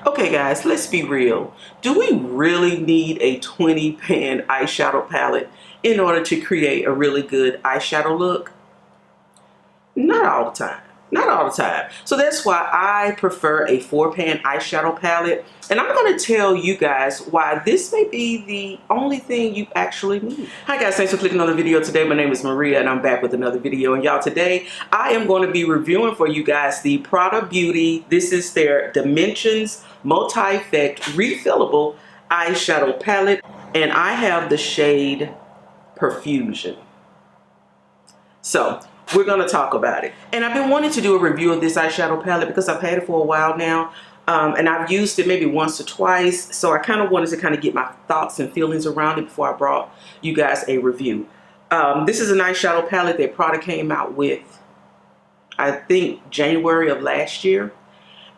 Okay guys, let's be real. Do we really need a 20 pan eyeshadow palette in order to create a really good eyeshadow look? Not all the time. Not all the time. So that's why I prefer a 4-pan eyeshadow palette. And I'm going to tell you guys why this may be the only thing you actually need. Hi guys, thanks for clicking on the video today. My name is Maria and I'm back with another video. And y'all, today I am going to be reviewing for you guys the Prada Beauty. This is their Dimensions Multi-Effect Refillable Eyeshadow Palette. And I have the shade Perfusion. So we're going to talk about it. And I've been wanting to do a review of this eyeshadow palette because I've had it for a while now. And I've used it maybe once or twice. So I kind of wanted to kind of get my thoughts and feelings around it before I brought you guys a review. This is an eyeshadow palette that Prada came out with, I think, January of last year.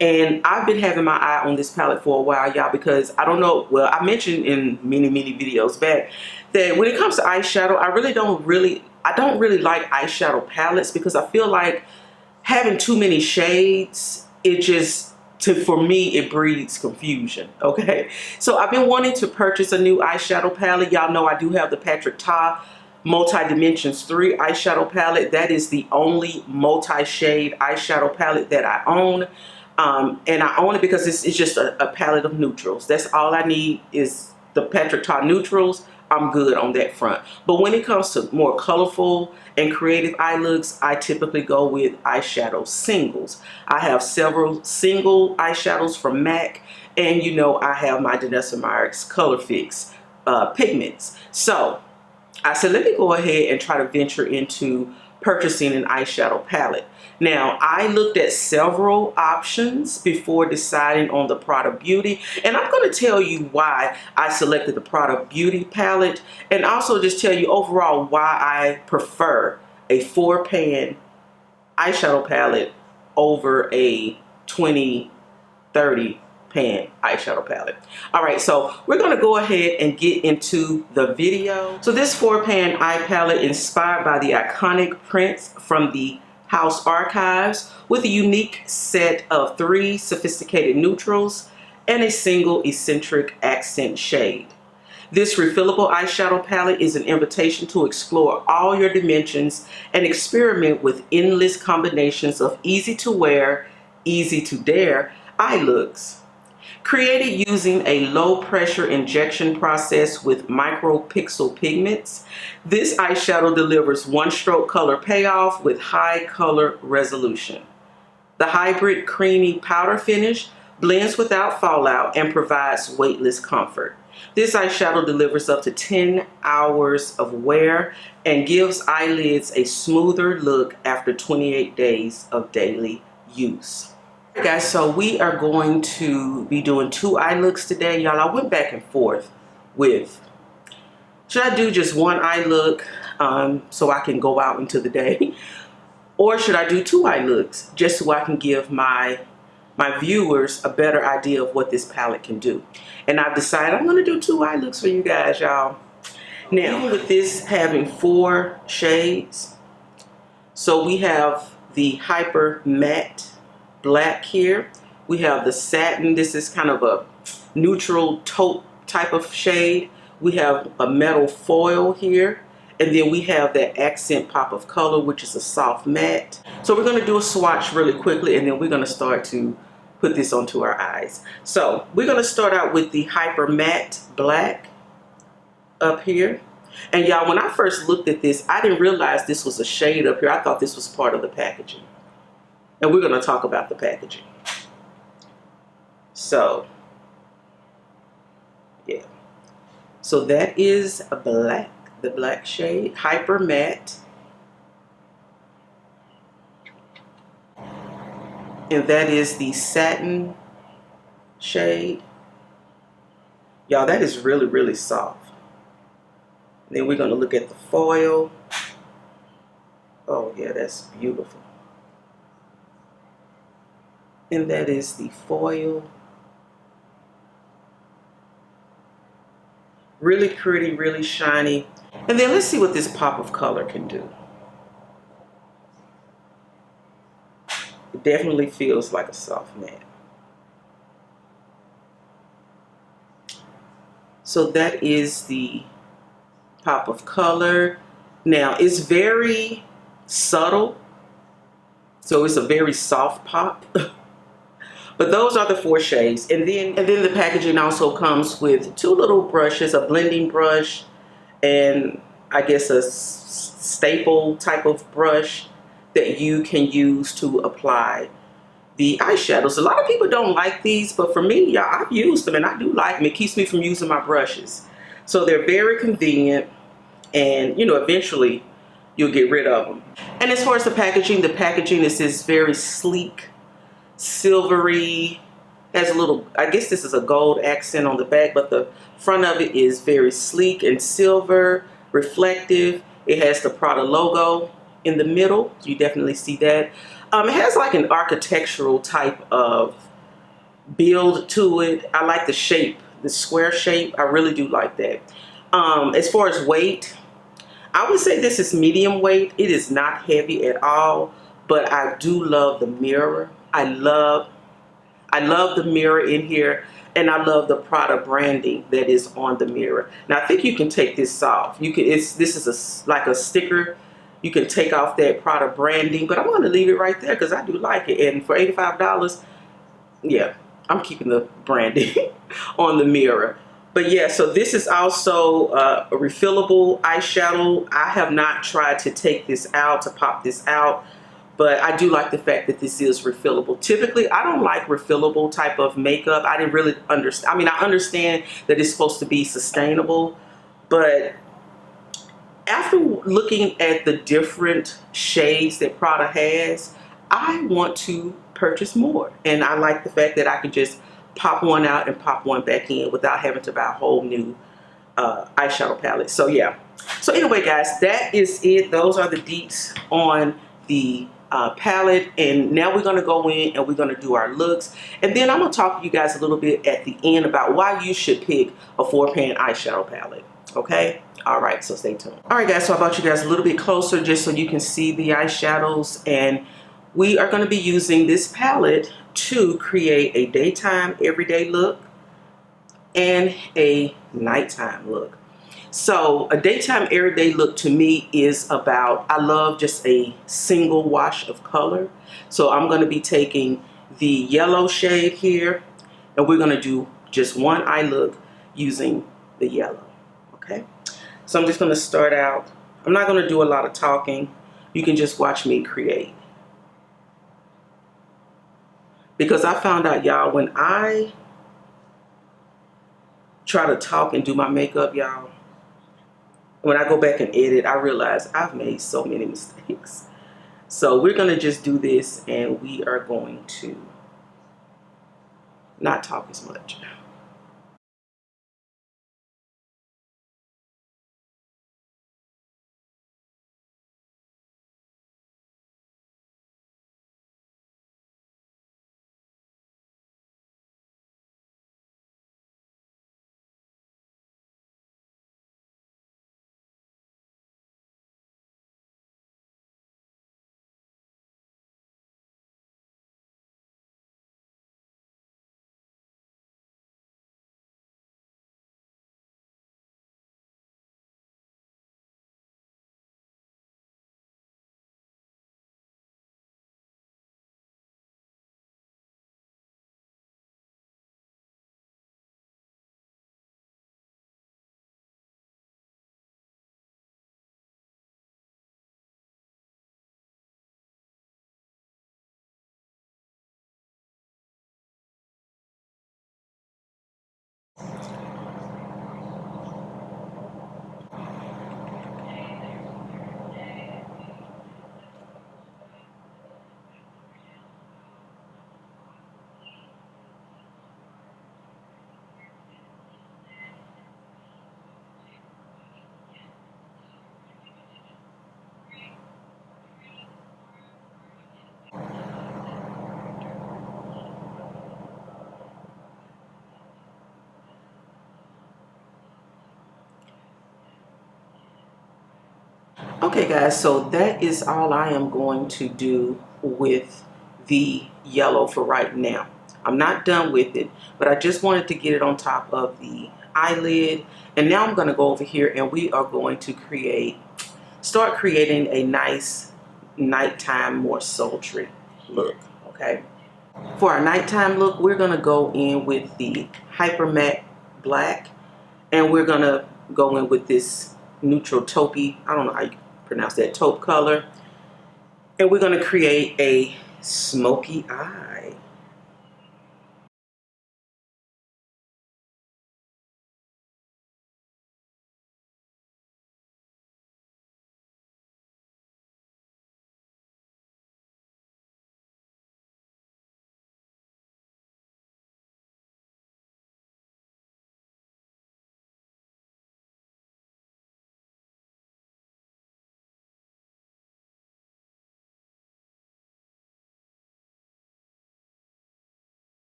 And I've been having my eye on this palette for a while, y'all, because I don't know, well, I mentioned in many videos back that when it comes to eyeshadow, I don't really like eyeshadow palettes because I feel like having too many shades, for me, it breeds confusion, okay? So I've been wanting to purchase a new eyeshadow palette. Y'all know I do have the Patrick Ta Multi Dimensions 3 eyeshadow palette. That is the only multi-shade eyeshadow palette that I own. And I own it because it's just a palette of neutrals. That's all I need is the Patrick Ta neutrals. I'm good on that front. But when it comes to more colorful and creative eye looks, I typically go with eyeshadow singles. I have several single eyeshadows from MAC, and you know I have my Danessa Myricks Color Fix pigments. So I said, let me go ahead and try to venture into purchasing an eyeshadow palette. Now, I looked at several options before deciding on the Prada Beauty, and I'm going to tell you why I selected the Prada Beauty palette, and also just tell you overall why I prefer a 4-pan eyeshadow palette over a 20-30 pan eyeshadow palette. All right, so we're going to go ahead and get into the video. So this 4-pan eye palette inspired by the iconic prints from the House Archives with a unique set of 3 sophisticated neutrals and a single eccentric accent shade. This refillable eyeshadow palette is an invitation to explore all your dimensions and experiment with endless combinations of easy to wear, easy to dare eye looks. Created using a low pressure injection process with micro pixel pigments, this eyeshadow delivers one stroke color payoff with high color resolution. The hybrid creamy powder finish blends without fallout and provides weightless comfort. This eyeshadow delivers up to 10 hours of wear and gives eyelids a smoother look after 28 days of daily use. Guys, so we are going to be doing 2 eye looks today, y'all. I went back and forth with, should I do just 1 eye look so I can go out into the day, or should I do 2 eye looks just so I can give my viewers a better idea of what this palette can do? And I've decided I'm going to do 2 eye looks for you guys, y'all. Now, even with this having 4 shades, so we have the Hyper Matte Black here, we have the satin. This is kind of a neutral taupe type of shade. We have a metal foil here, and then we have that accent pop of color, which is a soft matte. So we're going to do a swatch really quickly, and then we're going to start to put this onto our eyes. So we're going to start out with the Hyper Matte Black up here. And y'all, when I first looked at this, I didn't realize this was a shade up here. I thought this was part of the packaging. And we're going to talk about the packaging. So, yeah. So that is a black, the black shade, Hyper Matte. And that is the satin shade. Y'all, that is really soft. And then we're going to look at the foil. Oh yeah, that's beautiful. And that is the foil. Really pretty, really shiny. And then let's see what this pop of color can do. It definitely feels like a soft matte. So that is the pop of color. Now it's very subtle, so it's a very soft pop. But those are the 4 shades. And then the packaging also comes with 2 little brushes, a blending brush and I guess a staple type of brush that you can use to apply the eyeshadows. A lot of people don't like these, but for me, y'all, I've used them and I do like them. It keeps me from using my brushes. So they're very convenient, and you know, eventually you'll get rid of them. And as far as the packaging is this very sleek, silvery, has a little, I guess this is a gold accent on the back, but the front of it is very sleek and silver, reflective. It has the Prada logo in the middle. You definitely see that. It has like an architectural type of build to it. I like the shape, the square shape. I really do like that. As far as weight, I would say this is medium weight. It is not heavy at all, but I do love the mirror. I love the mirror in here, and I love the Prada branding that is on the mirror. Now I think you can take this off. You can. This is like a sticker. You can take off that Prada branding, but I'm going to leave it right there because I do like it. And for $85, yeah, I'm keeping the branding on the mirror. But yeah, so this is also a refillable eyeshadow. I have not tried to take this out, to pop this out, but I do like the fact that this is refillable. Typically, I don't like refillable type of makeup. I didn't really understand. I mean, I understand that it's supposed to be sustainable, but after looking at the different shades that Prada has, I want to purchase more. And I like the fact that I can just pop one out and pop one back in without having to buy a whole new eyeshadow palette. So yeah. So anyway, guys, that is it. Those are the deets on the palette. And now we're going to go in and we're going to do our looks. And then I'm going to talk to you guys a little bit at the end about why you should pick a 4-pan eyeshadow palette. Okay? All right, so stay tuned. All right, guys, so I brought you guys a little bit closer just so you can see the eyeshadows. And we are going to be using this palette to create a daytime everyday look and a nighttime look. So a daytime everyday look to me is about, I love just a single wash of color. So I'm going to be taking the yellow shade here, and we're going to do just one eye look using the yellow. Okay, so I'm just going to start out. I'm not going to do a lot of talking. You can just watch me create. Because I found out, y'all, when I try to talk and do my makeup, y'all, when I go back and edit, I realize I've made so many mistakes. So we're going to just do this, and we are going to not talk as much. Okay, guys, so that is all I am going to do with the yellow for right now. I'm not done with it, but I just wanted to get it on top of the eyelid. And now I'm going to go over here and we are going to start creating a nice nighttime, more sultry look, okay? For our nighttime look, we're going to go in with the Hyper Matte Black, and we're going to go in with this neutral taupey, I don't know how you pronounce that, taupe color. And we're going to create a smoky eye.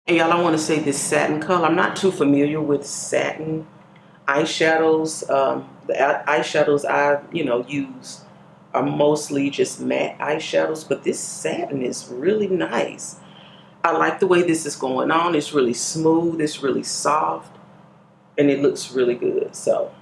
And y'all, I want to say this satin color, I'm not too familiar with satin eyeshadows. The eyeshadows I, use are mostly just matte eyeshadows, but this satin is really nice. I like the way this is going on. It's really smooth, it's really soft, and it looks really good. So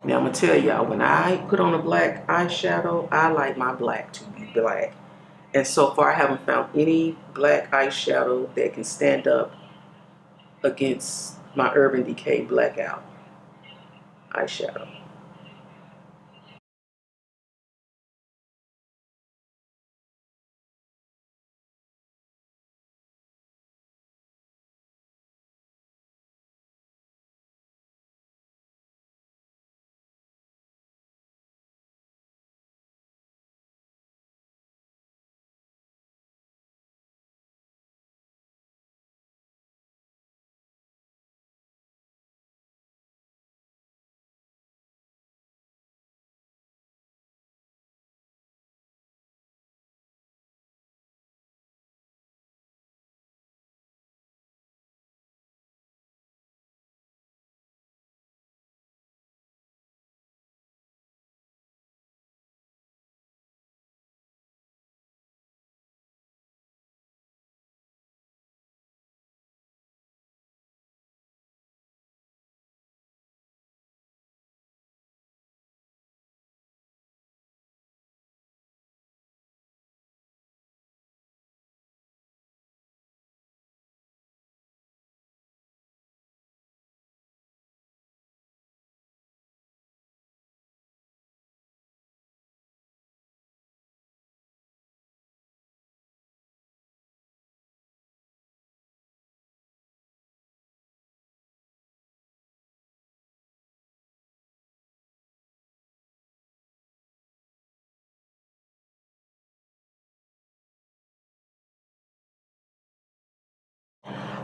now I'm gonna tell y'all, when I put on a black eyeshadow, I like my black to be black. And so far I haven't found any black eyeshadow that can stand up against my Urban Decay Blackout eyeshadow.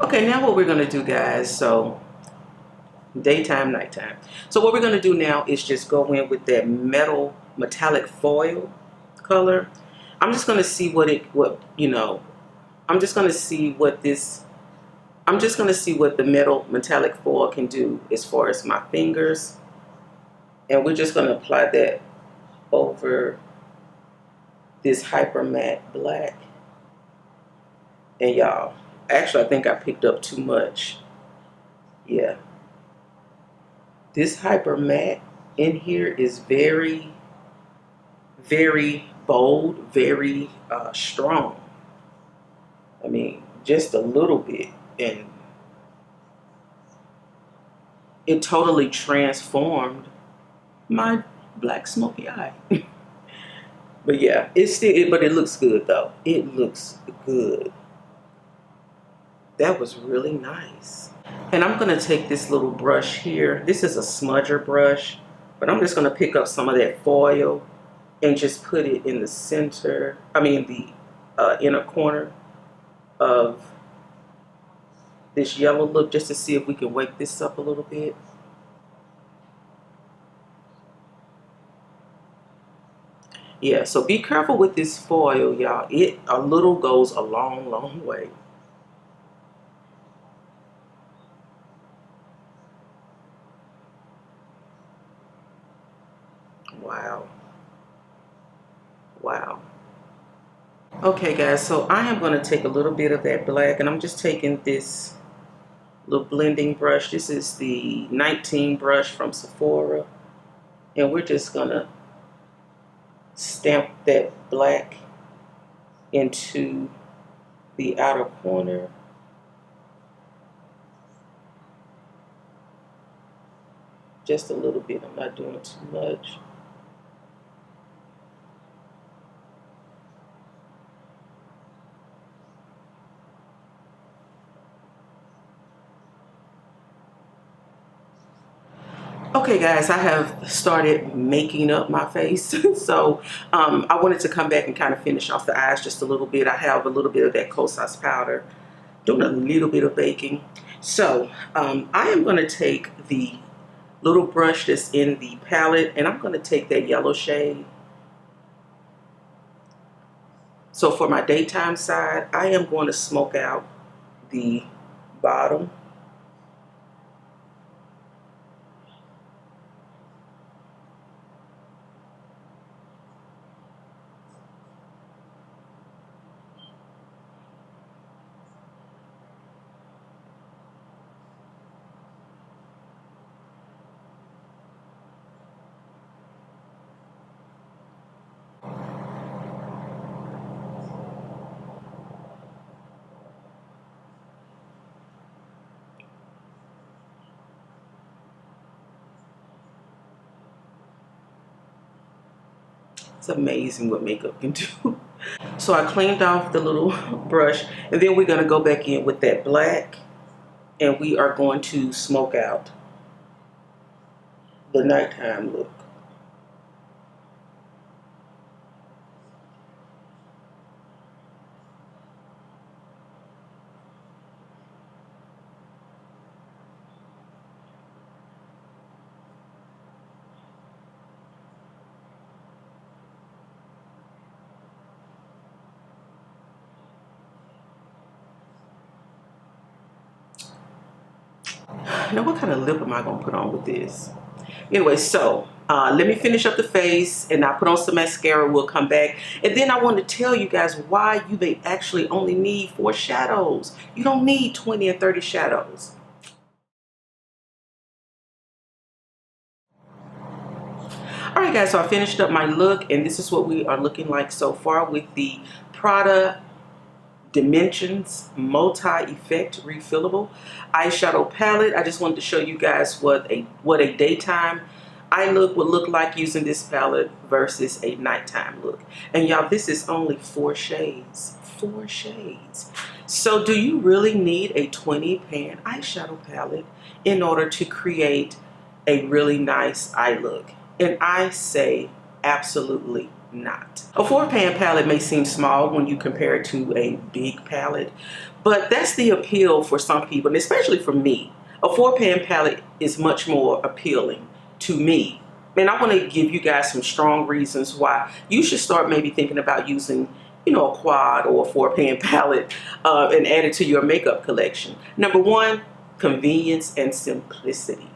Okay, now what we're gonna do, guys, so daytime, nighttime. So what we're gonna do now is just go in with that metallic foil color. I'm just gonna see I'm just gonna see what the metallic foil can do as far as my fingers. And we're just gonna apply that over this hyper matte black. And y'all, actually I think I picked up too much. Yeah. This hyper matte in here is very, very bold, very strong. I mean, just a little bit, and it totally transformed my black smoky eye. But yeah, but it looks good though. It looks good. That was really nice. And I'm gonna take this little brush here. This is a smudger brush, but I'm just gonna pick up some of that foil and just put it in the center, the inner corner of this yellow look, just to see if we can wake this up a little bit. Yeah, so be careful with this foil, y'all. It a little goes a long, long way. Wow. Wow. Okay, guys, so I am going to take a little bit of that black, and I'm just taking this little blending brush. This is the 19 brush from Sephora, and we're just going to stamp that black into the outer corner. Just a little bit. I'm not doing too much. Okay, guys, I have started making up my face. So I wanted to come back and kind of finish off the eyes just a little bit. I have a little bit of that coat size powder, doing a little bit of baking. So I am going to take the little brush that's in the palette, and I'm going to take that yellow shade. So for my daytime side, I am going to smoke out the bottom. It's amazing what makeup can do. So I cleaned off the little brush, and then we're going to go back in with that black, and we are going to smoke out the nighttime look. Now, what kind of lip am I going to put on with this? Anyway, so let me finish up the face, and I'll put on some mascara. We'll come back. And then I want to tell you guys why you may actually only need 4 shadows. You don't need 20 and 30 shadows. All right, guys, so I finished up my look, and this is what we are looking like so far with the Prada Dimensions Multi-Effect Refillable Eyeshadow Palette. I just wanted to show you guys what a daytime eye look would look like using this palette versus a nighttime look. And y'all, this is only 4 shades. 4 shades. So do you really need a 20 pan eyeshadow palette in order to create a really nice eye look? And I say absolutely not. A 4-pan palette may seem small when you compare it to a big palette, but that's the appeal for some people, and especially for me. A 4-pan palette is much more appealing to me. And I want to give you guys some strong reasons why you should start maybe thinking about using, you know, a quad or a 4-pan palette and add it to your makeup collection. Number 1, convenience and simplicity.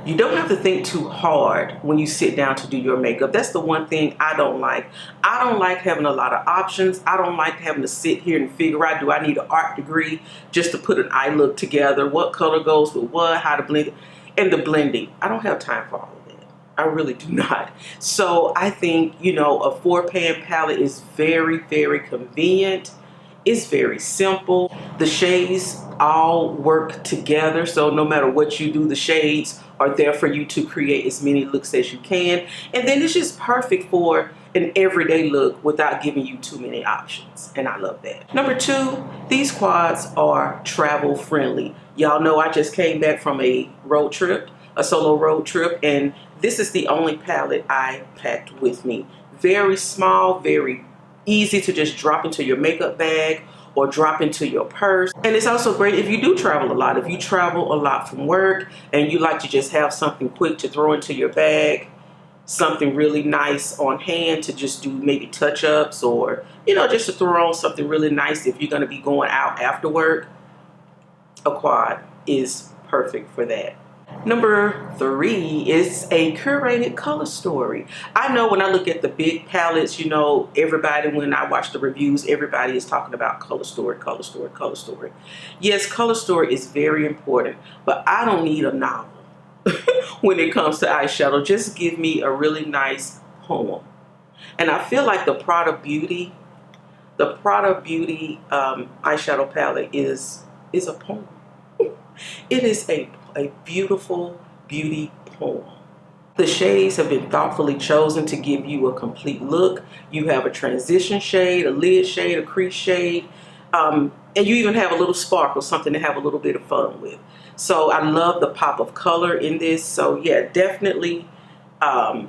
You don't have to think too hard when you sit down to do your makeup. That's the one thing I don't like. I don't like having a lot of options. I don't like having to sit here and figure out, do I need an art degree just to put an eye look together? What color goes with what? How to blend it? And the blending. I don't have time for all of that. I really do not. So I think, you know, a 4-pan palette is very, very convenient. It's very simple. The shades all work together, so no matter what you do, the shades are there for you to create as many looks as you can. And then it's just perfect for an everyday look without giving you too many options, and I love that. Number 2, these quads are travel friendly. Y'all know I just came back from a road trip, a solo road trip, and this is the only palette I packed with me. Very small, very easy to just drop into your makeup bag or drop into your purse. And it's also great if you do travel a lot. If you travel a lot from work and you like to just have something quick to throw into your bag, something really nice on hand to just do maybe touch-ups, or just to throw on something really nice if you're going to be going out after work. A quad is perfect for that. Number 3 is a curated color story. I know when I look at the big palettes, everybody, when I watch the reviews, everybody is talking about color story, color story, color story. Yes, color story is very important, but I don't need a novel when it comes to eyeshadow. Just give me a really nice poem. And I feel like the Prada Beauty eyeshadow palette is a poem. It is a beautiful beauty poem. The shades have been thoughtfully chosen to give you a complete look. You have a transition shade, a lid shade, a crease shade, and you even have a little sparkle, something to have a little bit of fun with. So I love the pop of color in this. So yeah, definitely a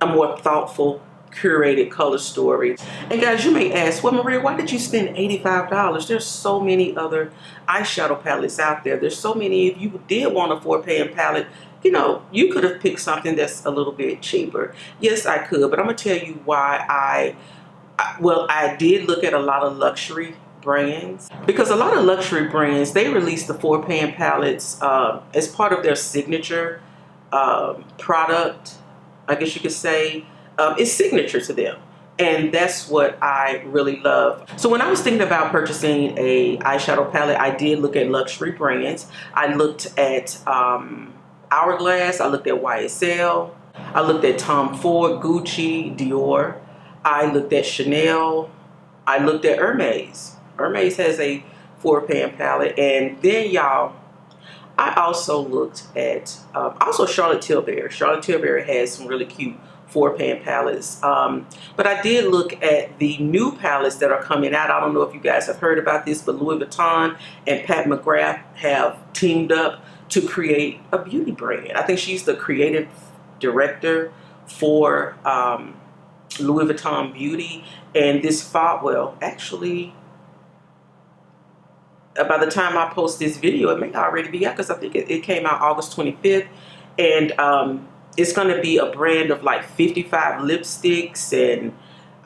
more thoughtful, curated color story. And guys, you may ask, well, Maria, why did you spend $85? There's so many other eyeshadow palettes out there. There's so many. If you did want a 4-pan palette, you could have picked something that's a little bit cheaper. Yes, I could, but I'm gonna tell you why I did look at a lot of luxury brands, because a lot of luxury brands, they release the 4-pan palettes as part of their signature product, I guess you could say. It's signature to them, and that's what I really love. So when I was thinking about purchasing a eyeshadow palette, I did look at luxury brands. I looked at Hourglass, I looked at YSL, I looked at Tom Ford, Gucci, Dior, I looked at Chanel, I looked at Hermes. Hermes has a 4-pan palette, and then y'all, I also looked at also Charlotte Tilbury. Charlotte Tilbury has some really cute 4-pan palettes, but I did look at the new palettes that are coming out. I don't know if you guys have heard about this, but Louis Vuitton and Pat McGrath have teamed up to create a beauty brand. I think she's the creative director for Louis Vuitton Beauty, and this fall, well, actually, by the time I post this video, it may already be out, because I think it came out August 25th, and it's going to be a brand of like 55 lipsticks, and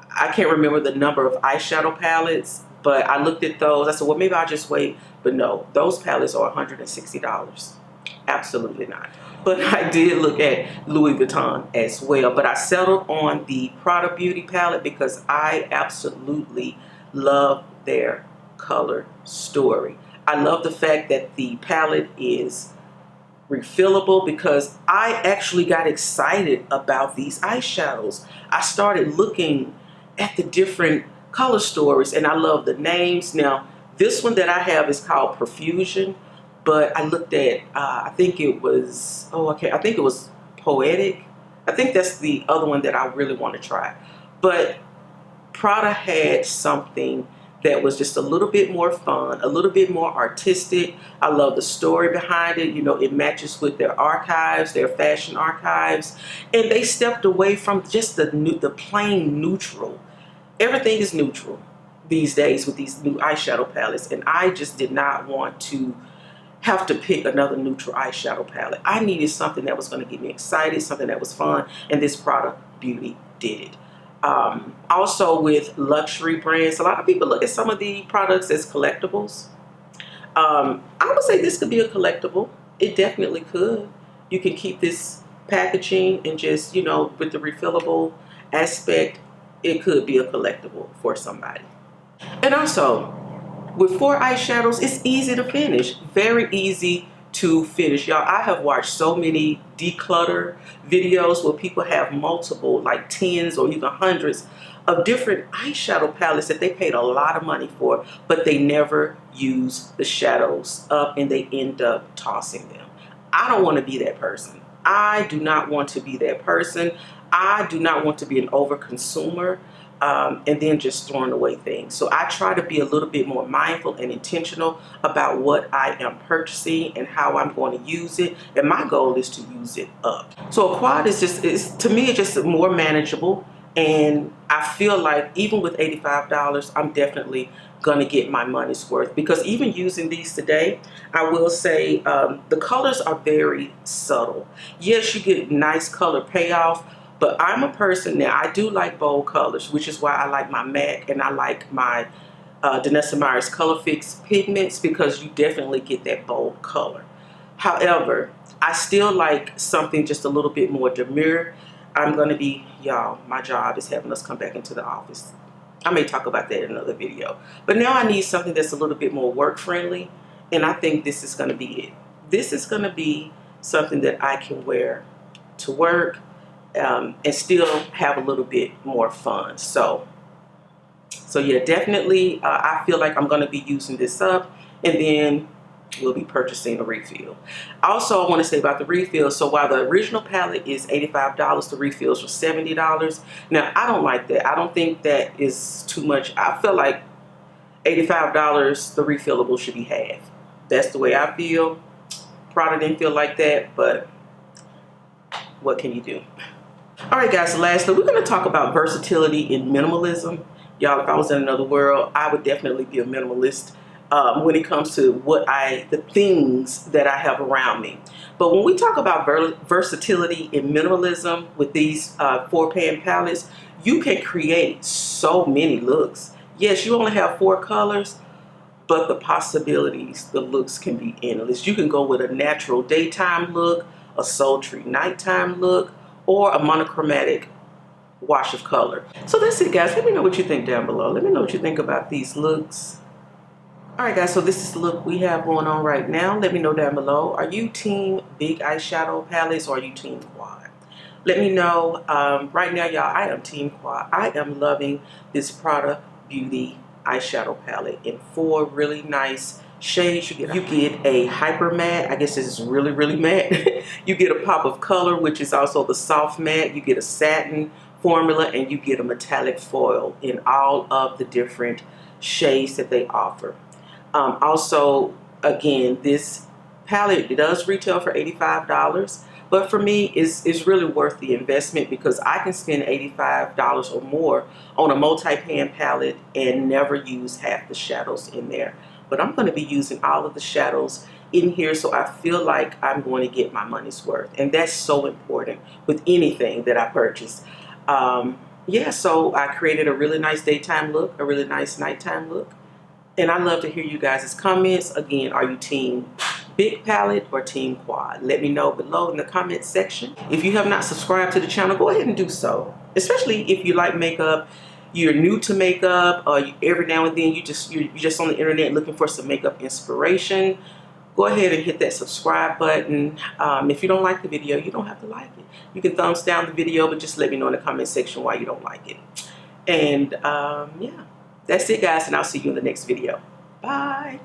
I can't remember the number of eyeshadow palettes, but I looked at those. I said, well, maybe I'll just wait. But no, those palettes are $160. Absolutely not. But I did look at Louis Vuitton as well. But I settled on the Prada Beauty palette because I absolutely love their color story. I love the fact that the palette is refillable, because I actually got excited about these eyeshadows. I started looking at the different color stories, and I love the names. Now, this one that I have is called Profusion, but I looked at, I think it was Poetic. I think that's the other one that I really want to try. But Prada had something that was just a little bit more fun, a little bit more artistic. I love the story behind it. It matches with their archives, their fashion archives. And they stepped away from just the plain neutral. Everything is neutral these days with these new eyeshadow palettes. And I just did not want to have to pick another neutral eyeshadow palette. I needed something that was going to get me excited, something that was fun. And this Prada Beauty did it. Also with luxury brands, a lot of people look at some of the products as collectibles. I would say this could be a collectible. It definitely could. You can keep this packaging and just, with the refillable aspect, it could be a collectible for somebody. And also, with 4 eyeshadows, it's easy to finish. Very easy to finish. Y'all, I have watched so many declutter videos where people have multiple, like 10s or even 100s of different eyeshadow palettes that they paid a lot of money for, but they never use the shadows up and they end up tossing them. I don't want to be that person. I do not want to be that person. I do not want to be an overconsumer and then just throwing away things. So I try to be a little bit more mindful and intentional about what I am purchasing and how I'm going to use it. And my goal is to use it up. So a quad is to me, it's just more manageable. And I feel like even with $85, I'm definitely going to get my money's worth, because even using these today, I will say the colors are very subtle. Yes, you get nice color payoff, but I'm a person now, I do like bold colors, which is why I like my MAC and I like my Danessa Meyers Color Fix pigments, because you definitely get that bold color. However, I still like something just a little bit more demure. I'm going to be, y'all, my job is having us come back into the office. I may talk about that in another video. But now I need something that's a little bit more work friendly. And I think this is going to be it. This is going to be something that I can wear to work and still have a little bit more fun. So yeah, definitely I feel like I'm going to be using this up. And then we'll be purchasing a refill. Also, I want to say about the refill. So while the original palette is $85, the refills are $70. Now, I don't like that. I don't think that is too much. I feel like $85, the refillable should be half. That's the way I feel. Prada didn't feel like that, but what can you do? All right, guys, lastly, we're going to talk about versatility in minimalism. Y'all, if I was in another world, I would definitely be a minimalist. When it comes to the things that I have around me. But when we talk about versatility in minimalism with these 4-pan palettes, you can create so many looks. Yes, you only have 4 colors, but the possibilities, the looks can be endless. You can go with a natural daytime look, a sultry nighttime look, or a monochromatic wash of color. So that's it, guys. Let me know what you think down below. Let me know what you think about these looks. Alright, guys, so this is the look we have going on right now. Let me know down below. Are you team big eyeshadow palettes or are you team quad? Let me know. Right now, y'all, I am team quad. I am loving this Prada Beauty eyeshadow palette in 4 really nice shades. You get a hyper matte. I guess this is really, really matte. You get a pop of color, which is also the soft matte. You get a satin formula, and you get a metallic foil in all of the different shades that they offer. Also, again, this palette does retail for $85, but for me, it's really worth the investment, because I can spend $85 or more on a multi-pan palette and never use half the shadows in there. But I'm going to be using all of the shadows in here, so I feel like I'm going to get my money's worth. And that's so important with anything that I purchase. Yeah, so I created a really nice daytime look, a really nice nighttime look. And I'd love to hear you guys' comments. Again, are you team big palette or team quad? Let me know below in the comments section. If you have not subscribed to the channel, go ahead and do so. Especially if you like makeup, you're new to makeup, or every now and then you're just on the internet looking for some makeup inspiration. Go ahead and hit that subscribe button. If you don't like the video, you don't have to like it. You can thumbs down the video, but just let me know in the comment section why you don't like it. And yeah. That's it, guys, and I'll see you in the next video. Bye.